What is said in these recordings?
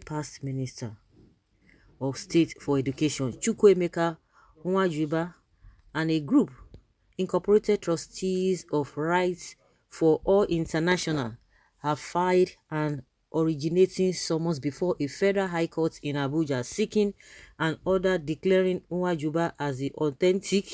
past Minister of State for Education, Chukwuemeka Nwajuba, and a group, Incorporated Trustees of Rights for All International, have filed an originating summons before a federal high court in Abuja seeking an order declaring Nwajuba as the authentic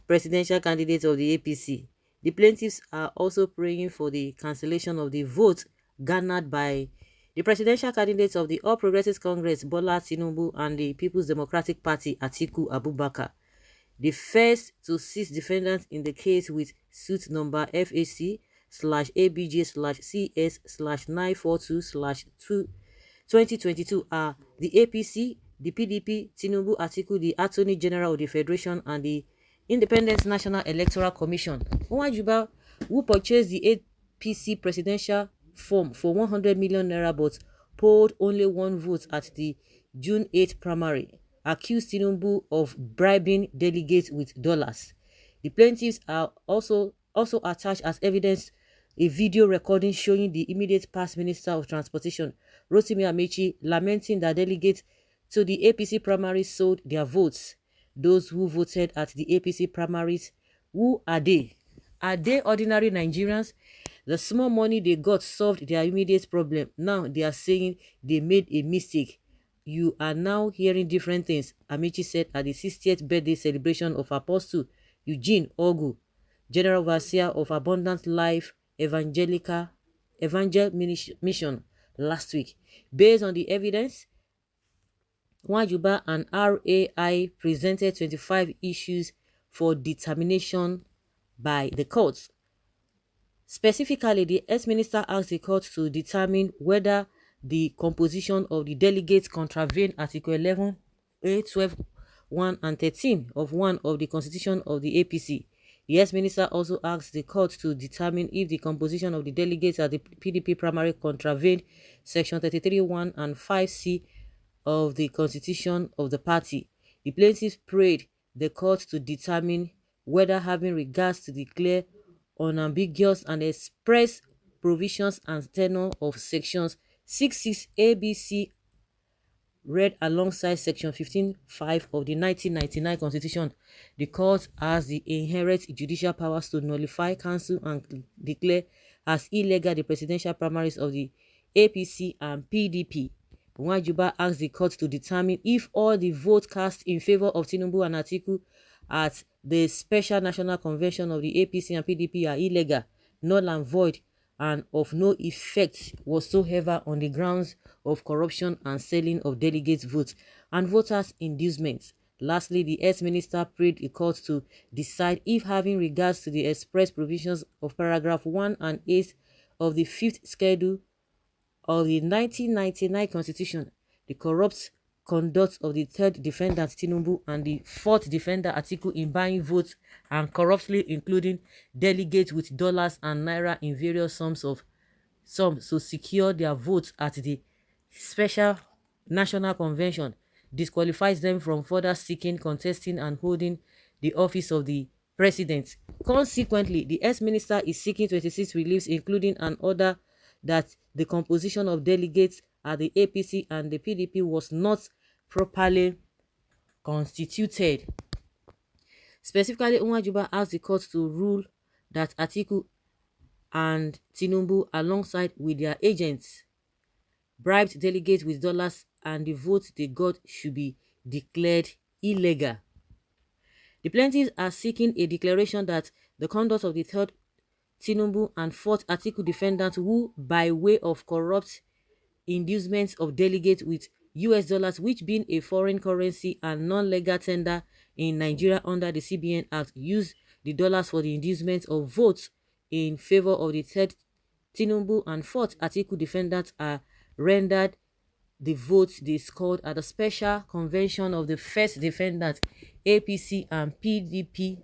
presidential candidate of the APC. The plaintiffs are also praying for the cancellation of the vote garnered by the presidential candidates of the All Progressives Congress, Bola Tinubu, and the People's Democratic Party, Atiku Abubakar. The first to 6 defendants in the case with suit number FAC/ABJ/CS/942/2022 are the APC, the PDP, Tinubu, Atiku, the Attorney General of the Federation, and the Independent National Electoral Commission. Nwajuba, who purchased the APC presidential form for 100 million naira but polled only 1 vote at the June 8 primary, accused Tinubu of bribing delegates with dollars. The plaintiffs are also attached as evidence a video recording showing the immediate past Minister of Transportation, Rotimi Amechi, lamenting that delegates to the APC primaries sold their votes. Those who voted at the APC primaries, who are they? Are they ordinary Nigerians? The small money they got solved their immediate problem. Now they are saying they made a mistake. You are now hearing different things, Amechi said at the 60th birthday celebration of Apostle Eugene Ogu, General Overseer of Abundant Life Evangel Mission, last week. Based on the evidence, Nwajuba and RAI presented 25 issues for determination by the courts. Specifically, the ex-minister asked the court to determine whether the composition of the delegates contravened Article 11A, 12, 1 and 13 of 1 of the Constitution of the APC. The ex-minister also asked the court to determine if the composition of the delegates at the PDP primary contravened Section 33(1) and 5C of the Constitution of the party. The plaintiffs prayed the court to determine whether, having regards to the clear, unambiguous and express provisions and tenor of sections 66 ABC read alongside section 15(5) of the 1999 Constitution, the court has the inherent judicial powers to nullify, cancel and declare as illegal the presidential primaries of the APC and PDP. Nwajuba asked the court to determine if all the votes cast in favor of Tinubu and Atiku at the Special National Convention of the APC and PDP are illegal, null and void, and of no effect whatsoever on the grounds of corruption and selling of delegates' votes and voters' inducements. Lastly, the ex-minister prayed the court to decide if, having regards to the express provisions of paragraph 1 and 8 of the 5th schedule of the 1999 Constitution, the corrupt conduct of the 3rd defendant Tinubu and the 4th defendant Atiku in buying votes and corruptly including delegates with dollars and naira in various sums to secure their votes at the Special National Convention disqualifies them from further seeking, contesting and holding the office of the president. Consequently, the ex-minister is seeking 26 reliefs, including an order that the composition of delegates at the APC and the PDP was not properly constituted. Specifically, Nwajuba asked the court to rule that Atiku and Tinubu, alongside with their agents, bribed delegates with dollars and the votes they got should be declared illegal. The plaintiffs are seeking a declaration that the conduct of the 3rd Tinubu and 4th Atiku defendants who, by way of corrupt inducements of delegates with US dollars, which being a foreign currency and non-legal tender in Nigeria under the CBN Act, used the dollars for the inducement of votes in favor of the 3rd Tinubu and 4th Atiku defendants are rendered the votes they scored at the special convention of the 1st defendant APC and PDP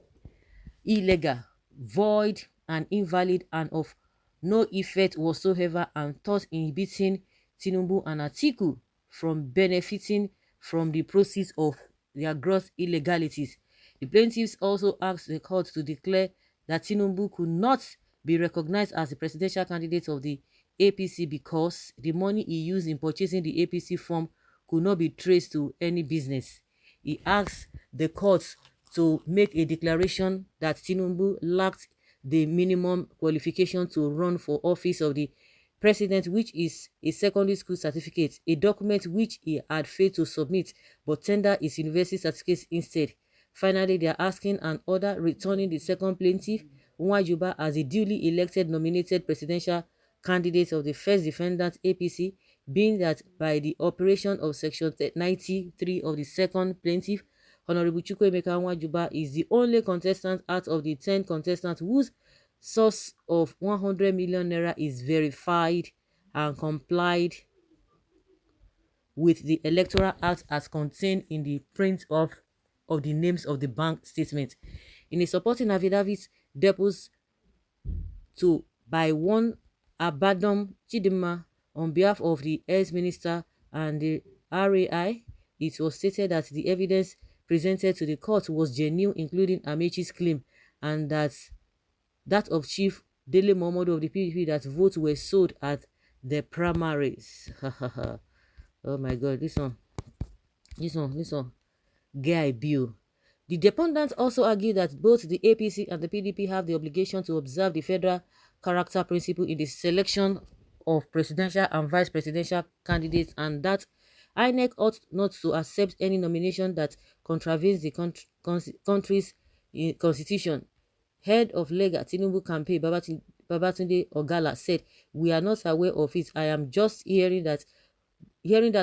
illegal, void and invalid and of no effect whatsoever, and thus inhibiting Tinubu and Atiku from benefiting from the proceeds of their gross illegalities. The plaintiffs also asked the court to declare that Tinubu could not be recognized as the presidential candidate of the APC because the money he used in purchasing the APC form could not be traced to any business. He asked the court to make a declaration that Tinubu lacked the minimum qualification to run for office of the president, which is a secondary school certificate, a document which he had failed to submit but tender his university certificate instead. Finally, they are asking an order returning the second plaintiff, Nwajuba, as a duly elected nominated presidential candidate of the first defendant APC, being that by the operation of section 93 of the second plaintiff, Honorable Chukwuemeka Nwajuba is the only contestant out of the 10 contestants whose source of 100 million naira is verified and complied with the Electoral Act as contained in the print of the names of the bank statement. In a supporting affidavit deposed to by one Abadom Chidima on behalf of the ex-minister and the RAI, it was stated that the evidence presented to the court was genuine, including Amechi's claim, and that of Chief Dele Momodu of the PDP that votes were sold at the primaries. Oh my God, this one. Guy Bill. The defendants also argued that both the APC and the PDP have the obligation to observe the federal character principle in the selection of presidential and vice presidential candidates, and that INEC ought not to accept any nomination that contravenes the country's constitution. Head of Lega Tinubu campaign Babatunde Ogala said, "We are not aware of it. I am just hearing that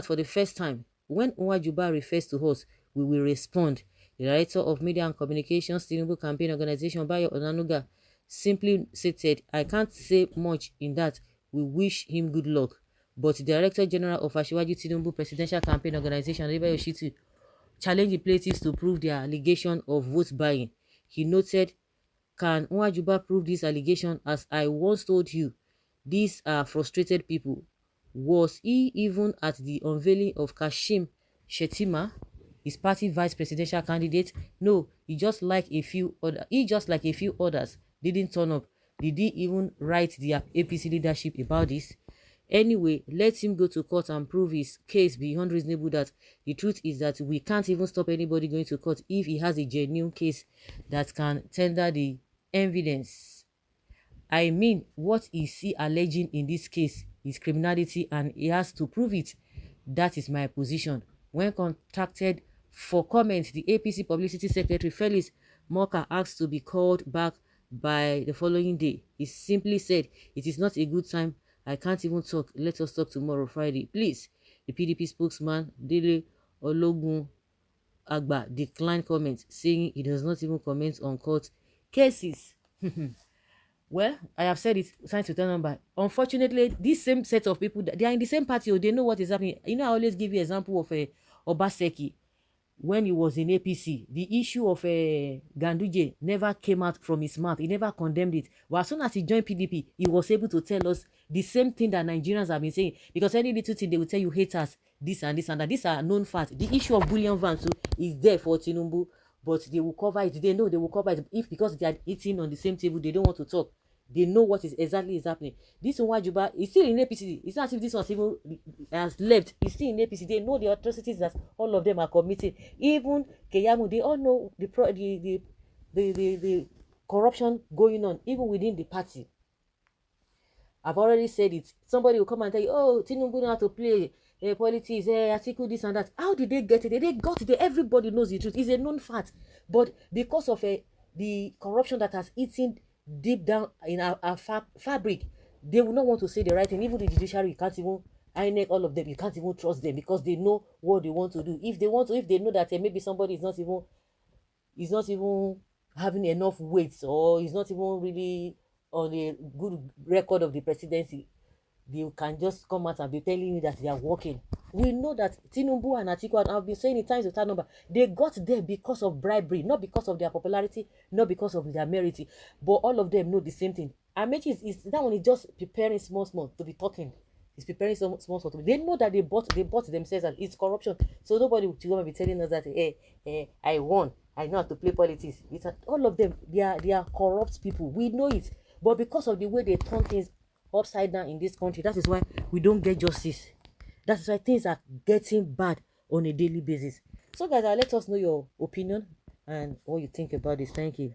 for the first time. When Nwajuba refers to us, we will respond." The director of Media and Communications, Tinubu Campaign Organization, Bayo Onanuga, simply stated, "I can't say much in that. We wish him good luck." But the Director General of Asiwaju Tinubu Presidential Campaign Organization, Adebayo Shitu, challenged the plaintiffs to prove their allegation of vote buying. He noted, "Can Nwajuba prove this allegation? As I once told you, these are frustrated people. Was he even at the unveiling of Kashim Shettima, his party vice presidential candidate? No, he just like a few others didn't turn up. Did he even write the APC leadership about this? Anyway, let him go to court and prove his case beyond reasonable doubt. The truth is that we can't even stop anybody going to court if he has a genuine case that can tender the evidence. I mean, what is he alleging in this case is criminality, and he has to prove it. That is my position." When contacted for comment, the APC Publicity Secretary Felix Moka asked to be called back by the following day. He simply said, "It is not a good time. I can't even talk. Let us talk tomorrow, Friday, please." The PDP spokesman, Dele Ologun Agba, declined comment, saying he does not even comment on court cases. Well, I have said it time to turn number. Unfortunately, this same set of people, they are in the same party, or they know what is happening. You know, I always give you example of Obaseki when he was in APC. The issue of Ganduje never came out from his mouth. He never condemned it. But as soon as he joined PDP, he was able to tell us the same thing that Nigerians have been saying. Because any little thing, they will tell you haters, this and this and that. These are known facts. The issue of bullion vans is there for Tinubu, but they will cover it. They know they will cover it. If because they are eating on the same table, they don't want to talk. They know what is exactly happening. This Nwajuba is still in APC. It's not as if this one even has left. He's still in APC. They know the atrocities that all of them are committing. Even Keyamu, they all know the corruption going on, even within the party. I've already said it. Somebody will come and tell you, "Oh, Tinubu know how to play politics, article this and that." How did they get it? They got it. Everybody knows the truth. It's a known fact. But because of the corruption that has eaten deep down in our fabric, they will not want to say the right thing. Even the judiciary, you can't even INEC, all of them, you can't even trust them because they know what they want to do. If they know that maybe somebody is not even having enough weight, or is not even really on a good record of the presidency, they can just come out and be telling you that they are working. We know that Tinubu and Atiku, and I've been saying it times without number, they got there because of bribery, not because of their popularity, not because of their merit. But all of them know the same thing. Amechi is that one is just preparing small to be talking. He's preparing small to be. They know that they bought themselves, and it's corruption. So nobody will come and be telling us that, hey, I won. I know how to play politics. All of them, they are corrupt people. We know it. But because of the way they turn things upside down in this country. That is why we don't get justice. That is why things are getting bad on a daily basis. So guys, let us know your opinion and what you think about this. Thank you.